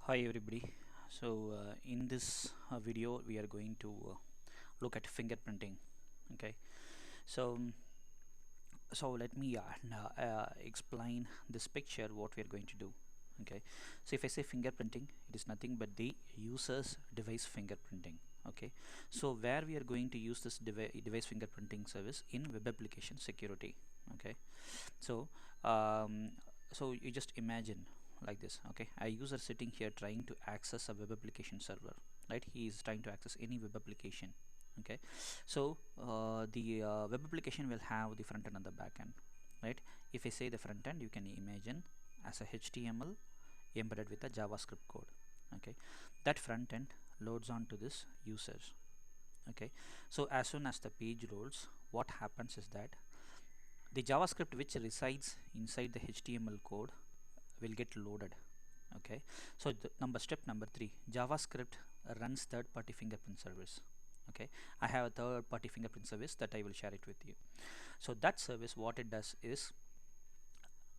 Hi everybody. In this video we are going to look at fingerprinting. Okay. So um, let me explain this picture what we are going to do. Okay. So if I say fingerprinting, it is nothing but the user's device fingerprinting. Okay. So where we are going to use this device fingerprinting service in web application security. Okay. So um, you just imagine like this. Okay, a user sitting here trying to access a web application server, right? He is trying to access any web application. Okay, so the web application will have the front end and the back end, right? If I say the front end, you can imagine as a HTML embedded with a JavaScript code. Okay, that front end loads onto this users. Okay, so as soon as the page loads, what happens is that the JavaScript which resides inside the HTML code will get loaded. Okay, so step number 3, JavaScript runs third-party fingerprint service. Okay, I have a third-party fingerprint service that I will share it with you. So that service, what it does is,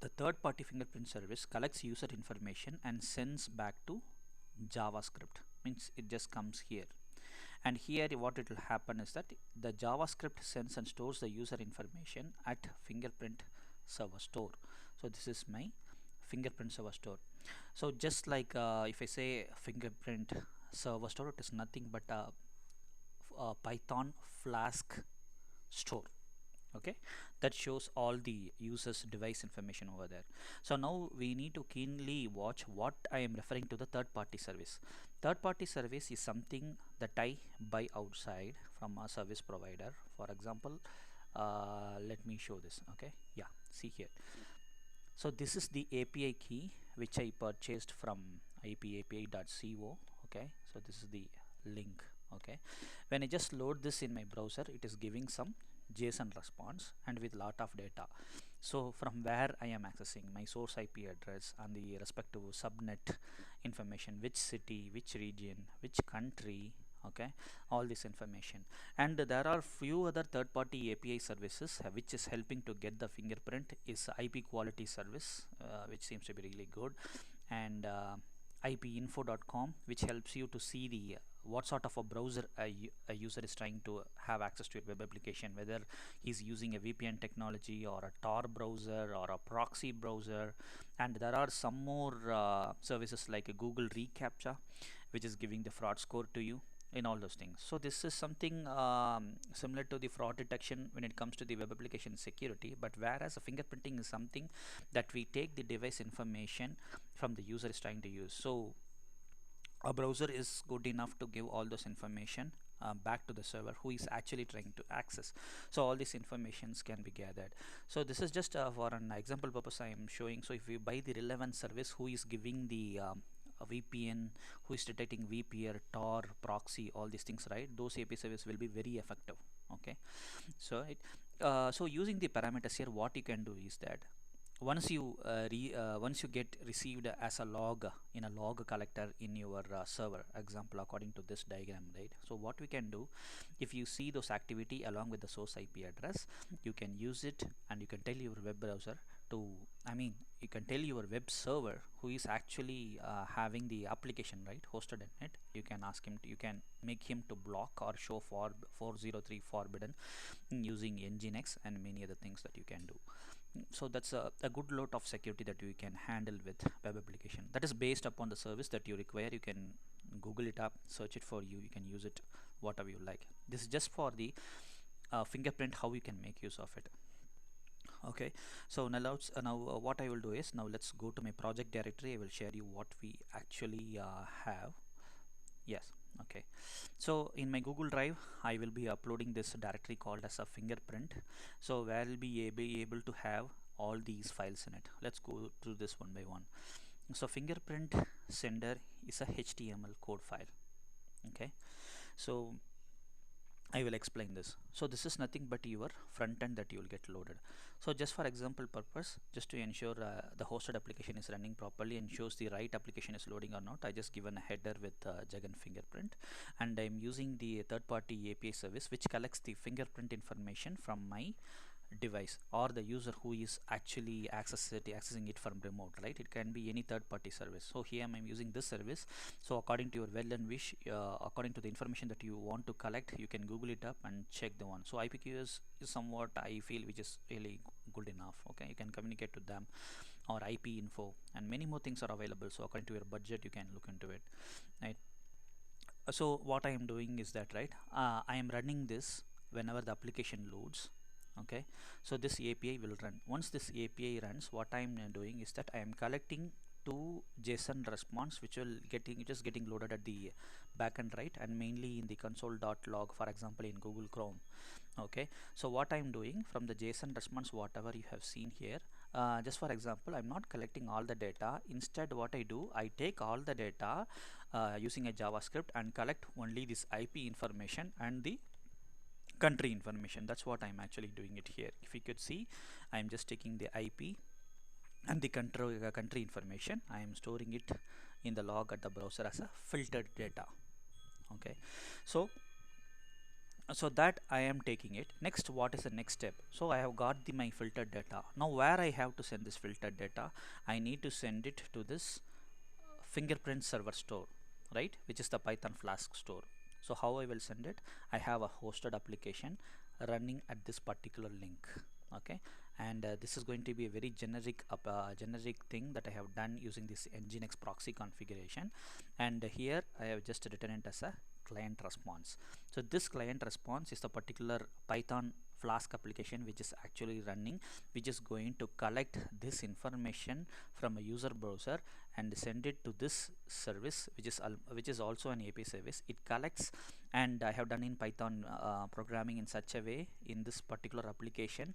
the third-party fingerprint service collects user information and sends back to JavaScript. Means it just comes here, and here what it will happen is that the JavaScript sends and stores the user information at fingerprint server store. So this is my fingerprint server store. So just like if I say fingerprint server store, it is nothing but a Python Flask store. Okay, that shows all the users device information over there. So now we need to keenly watch what I am referring to the third party service. Third party service is something that I buy outside from a service provider. For example, let me show this. Okay, yeah, see here. So this is the API key which I purchased from ipapi.co. Okay, so this is the link. Okay, when I just load this in my browser, it is giving some JSON response and with lot of data. So from where I am accessing my source IP address and the respective subnet information, which city, which region, which country. Okay, all this information, and there are few other third-party API services which is helping to get the fingerprint is IP quality service, which seems to be really good, and ipinfo.com, which helps you to see the what sort of a browser a user is trying to have access to a web application, whether he's using a VPN technology or a Tor browser or a proxy browser. And there are some more services like a Google reCAPTCHA, which is giving the fraud score to you in all those things. So this is something similar to the fraud detection when it comes to the web application security, but whereas a fingerprinting is something that we take the device information from the user is trying to use. So a browser is good enough to give all those information back to the server who is actually trying to access. So all these informations can be gathered. So this is just for an example purpose I am showing. So if we buy the relevant service who is giving the a VPN, who is detecting VPN, Tor, proxy, all these things, right? Those API service will be very effective. Okay, so so using the parameters here, what you can do is that once you get received as a log in a log collector in your server example according to this diagram, right? So what we can do, if you see those activity along with the source IP address, you can use it and you can tell your web browser to, I mean, you can tell your web server who is actually having the application, right, hosted in it. You can ask him to, you can make him to block or show for 403 forbidden using Nginx and many other things that you can do. So that's a good lot of security that you can handle with web application. That is based upon the service that you require. You can Google it up, search it for you, you can use it whatever you like. This is just for the fingerprint, how you can make use of it. Okay, so now what I will do is, now let's go to my project directory. I will share you what we actually have. Yes, okay. So in my Google Drive, I will be uploading this directory called as a fingerprint. So where I'll be able to have all these files in it. Let's go through this one by one. So fingerprint sender is a HTML code file. Okay, so I will explain this. So this is nothing but your front end that you will get loaded. So just for example purpose, just to ensure the hosted application is running properly and shows the right application is loading or not, I just given a header with Jagan fingerprint, and I'm using the third-party API service which collects the fingerprint information from my device or the user who is actually accessing it from remote, right? It can be any third-party service. So here I'm using this service. So according to your well and wish, according to the information that you want to collect, you can Google it up and check the one. So IPQS is somewhat, I feel, which is really good enough. Okay, you can communicate to them, or IP info, and many more things are available. So according to your budget, you can look into it, right? So what I am doing is that, right, I am running this whenever the application loads. Okay, so this API will run. Once this API runs, what I am doing is that I am collecting two JSON response which will getting loaded at the backend, right, and mainly in the console.log, for example, in Google Chrome. Okay, so what I'm doing from the JSON response, whatever you have seen here, just for example, I'm not collecting all the data. Instead, what I do, I take all the data using a JavaScript and collect only this IP information and the country information. That's what I'm actually doing it here. If you could see, I'm just taking the IP and the country information. I am storing it in the log at the browser as a filtered data. Okay, so that I am taking it. Next, what is the next step? So I have got my filtered data. Now where I have to send this filtered data? I need to send it to this Fingerprint server store, right, which is the Python Flask store. So how I will send it? I have a hosted application running at this particular link. Okay, and this is going to be a very generic thing that I have done using this Nginx proxy configuration, and here I have just written it as a client response. So this client response is the particular Python Flask application which is actually running, which is going to collect this information from a user browser and send it to this service, which is also an API service. It collects, and I have done in Python programming in such a way in this particular application,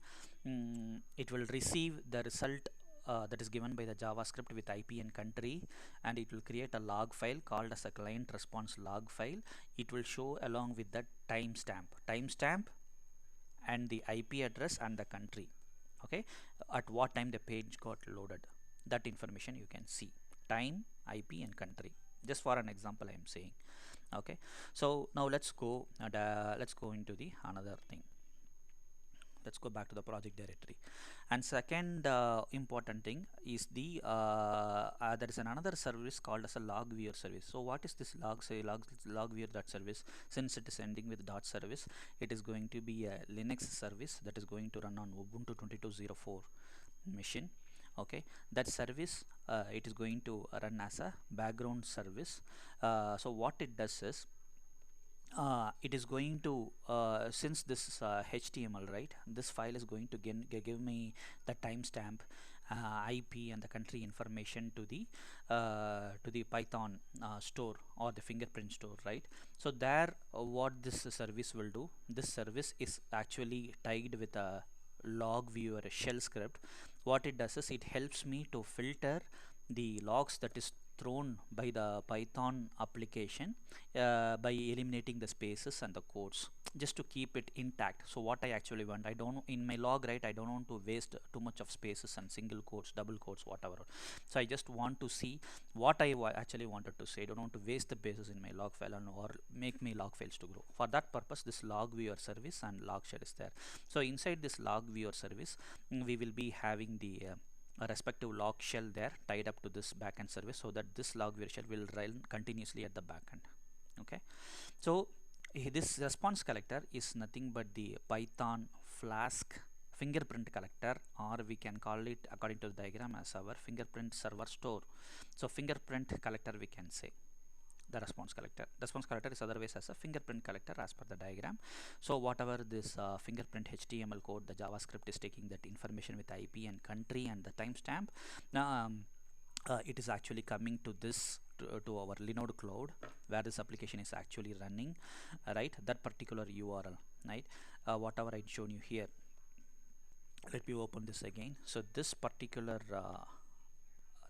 it will receive the result that is given by the JavaScript with IP and country, and it will create a log file called as a client response log file. It will show along with that timestamp and the IP address and the country. Okay, at what time the page got loaded, that information you can see, time, IP and country, just for an example I am saying. Okay, so now let's go into the another thing. Let's go back to the project directory. And second important thing is the there is another service called as a log viewer service. So what is this log viewer dot service? Since it is ending with dot service, it is going to be a Linux service that is going to run on Ubuntu 22.04 machine. Okay, that service it is going to run as a background service. So what it does is, it is going to since this is HTML, right, this file is going to give me the timestamp, IP and the country information to the Python store or the Fingerprint store, right? So there, what this service will do, this service is actually tied with a log viewer shell script. What it does is it helps me to filter the logs that is thrown by the Python application by eliminating the spaces and the quotes, just to keep it intact. So what I actually want, I don't in my log, right, I don't want to waste too much of spaces and single quotes, double quotes, whatever. So I just want to see what I actually wanted to say. I don't want to waste the spaces in my log file or make my log files to grow. For that purpose, this log viewer service and log shell is there. So inside this log viewer service, we will be having the a respective log shell there tied up to this backend service, so that this log viewer shell will run continuously at the backend. Okay, so this response collector is nothing but the Python Flask fingerprint collector, or we can call it according to the diagram as our fingerprint server store. So fingerprint collector, we can say the response collector. Response collector is otherwise as a fingerprint collector as per the diagram. So whatever this fingerprint HTML code, the JavaScript is taking that information with IP and country and the timestamp. It is actually coming to this to our Linode cloud, where this application is actually running, right? That particular URL, right? Whatever I shown you here. Let me open this again. So this particular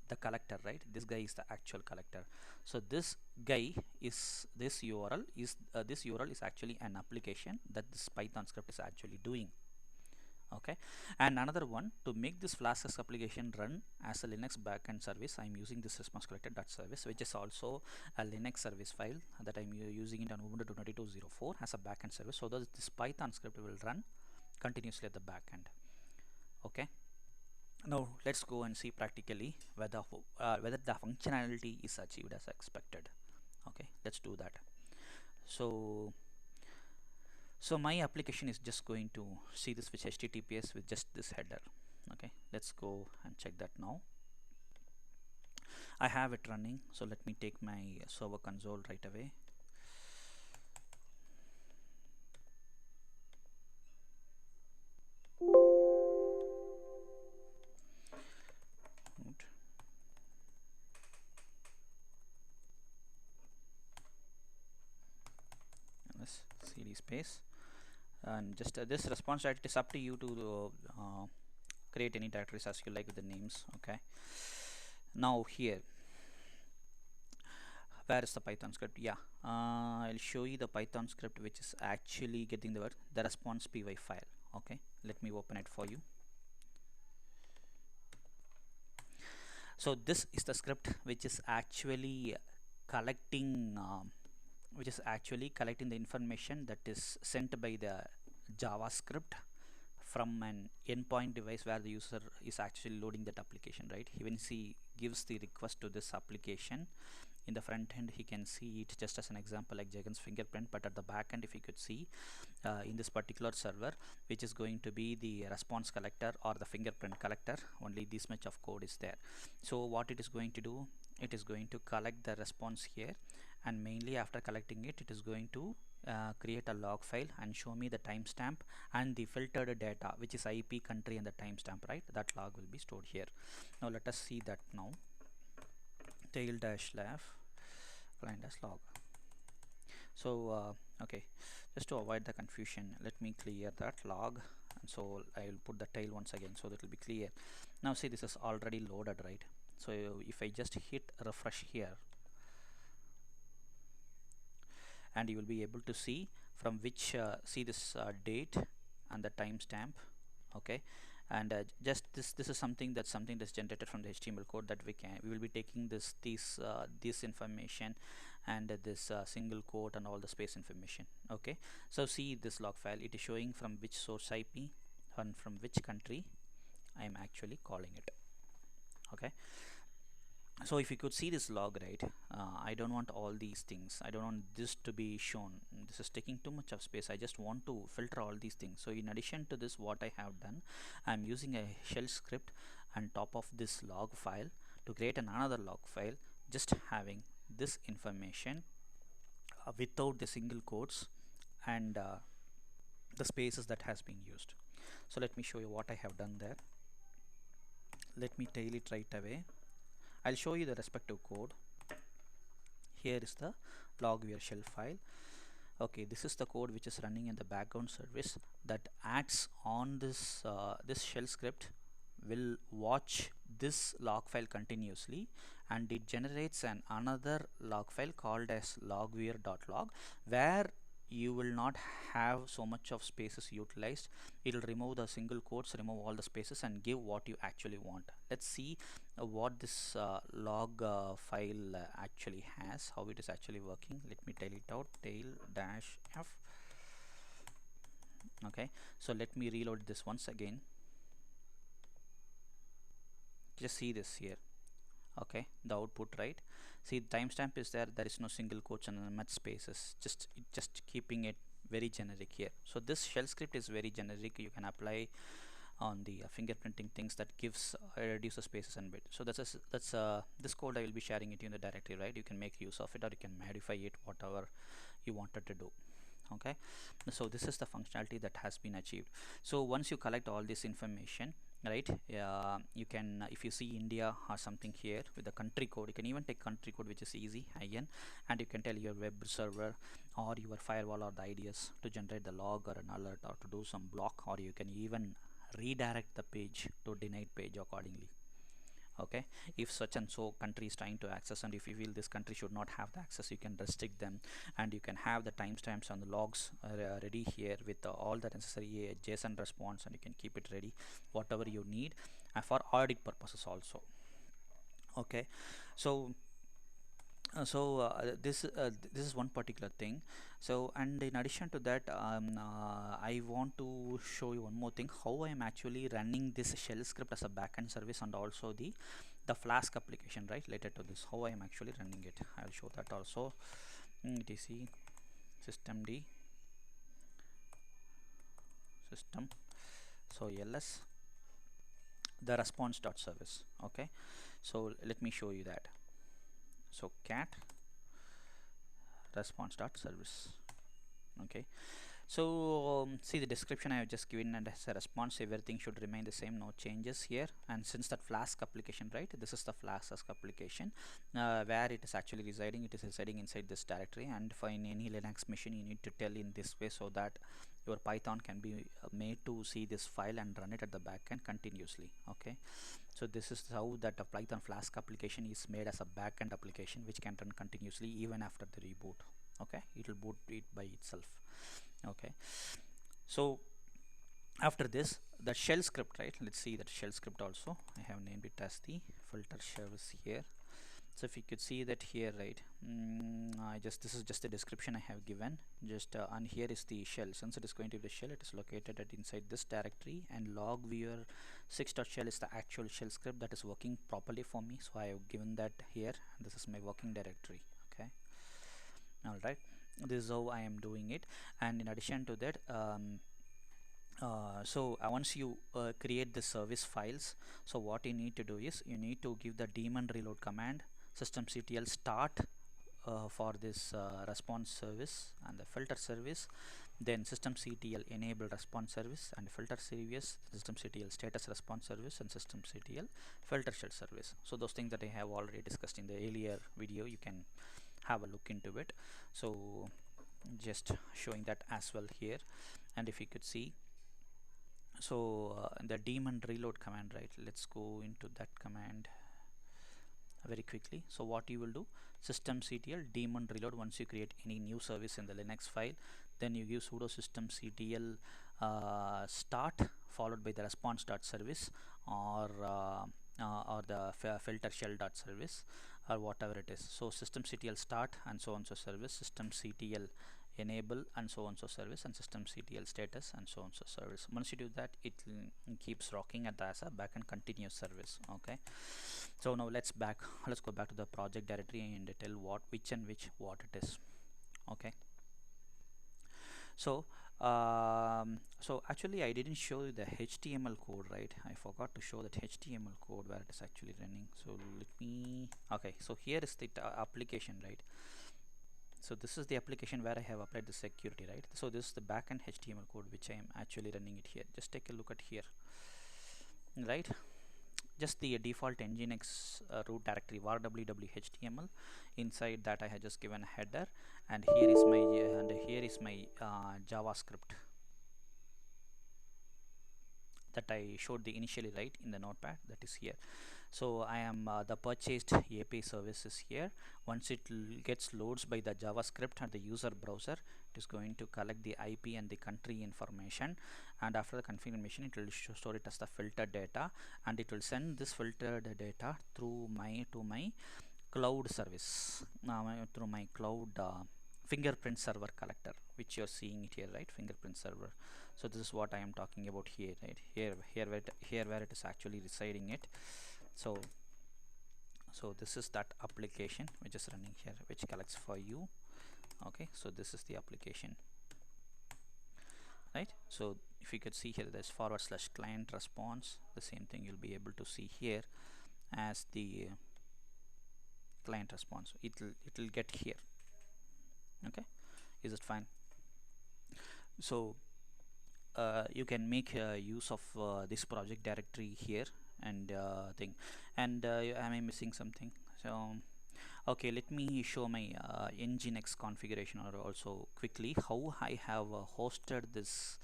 the collector, right, this guy is the actual collector. So this guy is this URL is actually an application that this Python script is actually doing. Okay, and another one, to make this Flask application run as a Linux backend service, I'm using this response collector service, which is also a Linux service file that I'm using it on Ubuntu 22.04 as a backend service, so that this Python script will run continuously at the back end. Okay, now let's go and see practically whether the functionality is achieved as expected. Okay, let's do that. So my application is just going to see this with HTTPS with just this header. Okay, let's go and check that now. I have it running, so let me take my server console right away. Good. Let's cd space, and just this response directory, is up to you to create any directories as you like with the names. Okay, now here, where is the Python script? Yeah, I'll show you the Python script which is actually getting the response py file. Okay, let me open it for you. So this is the script which is actually collecting the information that is sent by the JavaScript from an endpoint device where the user is actually loading that application, right? When he gives the request to this application, in the front end he can see it just as an example like Jagan's fingerprint, but at the back end, if you could see in this particular server, which is going to be the response collector or the fingerprint collector, only this much of code is there. So what it is going to do, it is going to collect the response here, and mainly after collecting it, it is going to create a log file and show me the timestamp and the filtered data, which is IP, country, and the timestamp, right? That log will be stored here. Now let us see that now. Tail dash left client dash log. So okay, just to avoid the confusion, let me clear that log, and so I will put the tail once again so that will be clear. Now see, this is already loaded, right? So if I just hit refresh here, and you will be able to see from which see this date and the timestamp. Okay, and just this is something that's generated from the HTML code that we will be taking this information and this single quote and all the space information. Okay, so see this log file, it is showing from which source IP and from which country I am actually calling it. Okay, so if you could see this log, right, I don't want all these things, I don't want this to be shown, this is taking too much of space, I just want to filter all these things. So in addition to this, what I have done, I'm using a shell script on top of this log file to create another log file just having this information without the single quotes and the spaces that has been used. So let me show you what I have done there. Let me tail it right away. I'll show you the respective code. Here is the logware shell file. Okay, this is the code which is running in the background service that acts on this this shell script will watch this log file continuously, and it generates another log file called as logware.log, where you will not have so much of spaces utilized. It will remove the single quotes, remove all the spaces, and give what you actually want. Let's see what this log file actually has, how it is actually working. Let me tail it out, tail dash f. Okay, so let me reload this once again. Just see this here. Okay, the output, right? See, the timestamp is there, there is no single quotes and much spaces, just keeping it very generic here. So this shell script is very generic, you can apply on the fingerprinting things that gives reduce the spaces and bit. So that's this code I will be sharing it in the directory, right? You can make use of it or you can modify it whatever you wanted to do. Okay, so this is the functionality that has been achieved. So once you collect all this information, right, you can if you see India or something here with the country code, you can even take country code, which is easy again, and you can tell your web server or your firewall or the IDS to generate the log or an alert or to do some block, or you can even redirect the page to denied page accordingly. Okay, if such and so country is trying to access, and if you feel this country should not have the access, you can restrict them, and you can have the timestamps on the logs ready here with all the necessary JSON response, and you can keep it ready whatever you need for audit purposes also. Okay, so This is one particular thing. So, and in addition to that, I want to show you one more thing, how I am actually running this shell script as a backend service, and also the Flask application, right, related to this, how I am actually running it. I'll show that also. etc systemd system, so ls the response dot service. Okay, so let me show you that. So cat response dot service. Okay, so see the description I have just given, and as a response everything should remain the same, no changes here. And since that Flask application, right, this is the Flask application, where it is actually residing, it is residing inside this directory. And for in any Linux machine you need to tell in this way, so that your Python can be made to see this file and run it at the backend continuously. Okay, so this is how that a Python Flask application is made as a backend application, which can run continuously even after the reboot. Okay, it will boot it by itself. Okay, so after this, the shell script, right, let's see that shell script also. I have named it as the filter service here. So if you could see that here, right, this is just the description I have given, just and here is the shell. Since it is going to be the shell, it is located at inside this directory, and log viewer 6.shell is the actual shell script that is working properly for me, so I have given that here, and this is my working directory. Okay, all right, this is how I am doing it. And in addition to that, once you create the service files, so what you need to do is you need to give the daemon reload command, systemctl start for this response service and the filter service, then systemctl enable response service and filter service, systemctl status response service, and systemctl filter shell service. So those things that I have already discussed in the earlier video, you can have a look into it. So just showing that as well here. And if you could see, so the daemon reload command, right, let's go into that command very quickly. So what you will do, systemctl daemon reload, once you create any new service in the Linux file, then you give sudo systemctl start followed by the response dot service, or the filter shell dot service, or whatever it is. So systemctl start and so on so service, systemctl enable and so on so service, and systemctl status and so on so service. Once you do that, it keeps rocking at the as a backend continuous service. Okay, so now let's go back to the project directory and tell what it is. Okay, so so actually I didn't show you the HTML code, right? I forgot to show that HTML code where it is actually running. So let me, okay, so here is the application, right? So this is the application where I have applied the security, right? So this is the backend HTML code which I am actually running it here. Just take a look at here, right? Just the default nginx root directory var www.html. Inside that I have just given a header, and here is my JavaScript that I showed the initially, right, in the notepad, that is here. So I am the purchased API services here. Once it gets loads by the JavaScript and the user browser, it is going to collect the IP and the country information, and after the configuration it will store it as the filtered data, and it will send this filtered data through my cloud service, through my cloud fingerprint server collector, which you are seeing it here, right, fingerprint server. So this is what I am talking about here, right, here where it is actually residing it. So this is that application which is running here, which collects for you. Okay, so this is the application, right? So if you could see here, there's / client response. The same thing you'll be able to see here as the client response. It'll get here. Okay, is it fine? So you can make use of this project directory here and thing. And am I missing something? So okay, let me show my nginx configuration, or also quickly how I have hosted this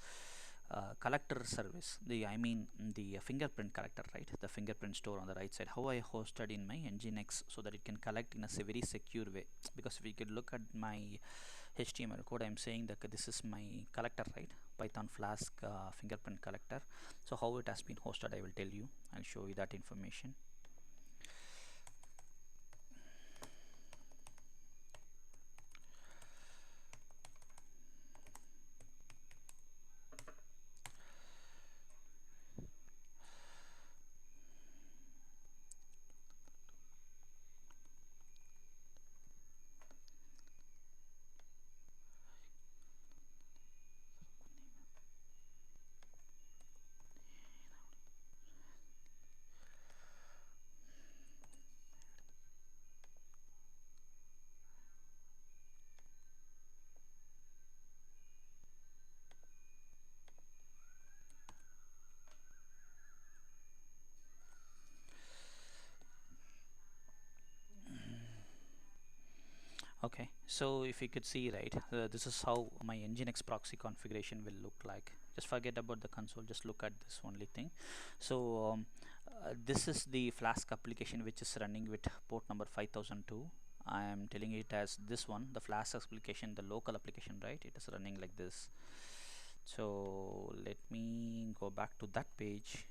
collector service, the fingerprint collector, right, the fingerprint store on the right side, how I hosted in my nginx, so that it can collect in a very secure way. Because if you could look at my HTML code, I am saying that this is my collector, right, Python Flask fingerprint collector. So how it has been hosted, I will tell you. I'll show you that information. Okay, so if you could see, right, this is how my Nginx proxy configuration will look like. Just forget about the console, just look at this only thing. So this is the Flask application which is running with port number 5002. I am telling it as this one, the Flask application, the local application, right? It is running like this. So let me go back to that page.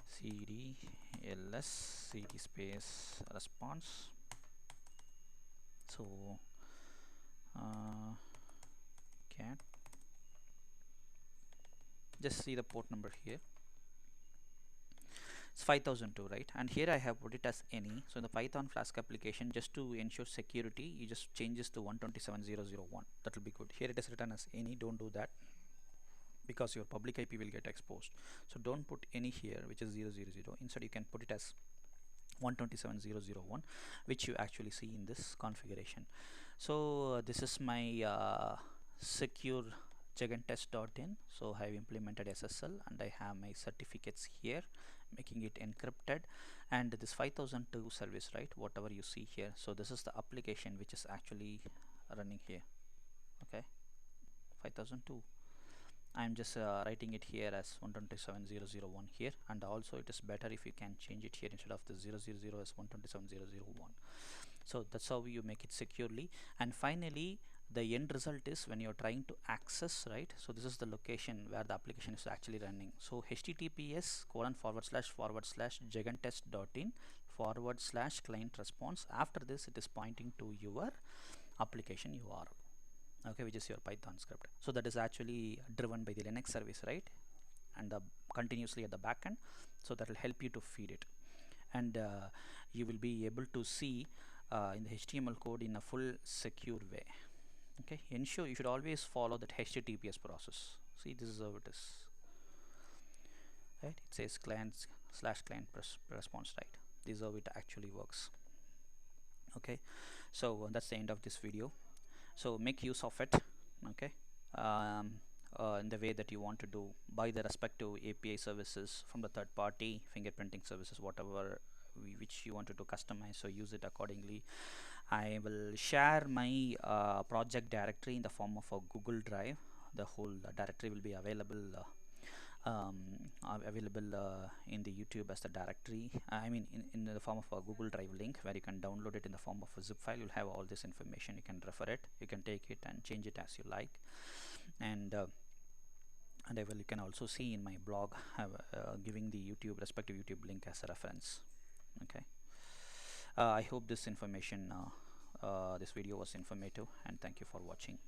cd ls cd space response. So cat, just see the port number here. It's 5002, right? And here I have put it as any. So in the Python Flask application, just to ensure security, you just change this to 127.0.0.1. That will be good. Here it is written as any. Don't do that because your public IP will get exposed. So don't put any here, which is 000. Instead, you can put it as 127.0.0.1, which you actually see in this configuration. So this is my secure gigantest.in. So I have implemented SSL and I have my certificates here, making it encrypted, and this 5002 service, right, whatever you see here. So this is the application which is actually running here. Okay, 5002. I'm just writing it here as 127.0.0.1 here, and also it is better if you can change it here instead of the 000 as 127.0.0.1. So that's how you make it securely. And finally, the end result is when you're trying to access, right, so this is the location where the application is actually running. So https://gigantest.in/client response. After this, it is pointing to your application URL, okay, which is your Python script. So that is actually driven by the Linux service, right, and continuously at the backend. So that will help you to feed it, and you will be able to see in the HTML code in a full secure way. Okay, ensure you should always follow that HTTPS process. See, this is how it is, right? It says client/client response, right? This is how it actually works. Okay, so that's the end of this video. So make use of it, okay, in the way that you want to do by the respective API services from the third party fingerprinting services, whatever which you wanted to customize. So use it accordingly. I will share my project directory in the form of a Google Drive. The whole directory will be available in the YouTube as the directory. I mean in the form of a Google Drive link where you can download it in the form of a zip file. You'll have all this information. You can refer it. You can take it and change it as you like. And you can also see in my blog giving the respective YouTube link as a reference. Okay. I hope this information, this video was informative, and thank you for watching.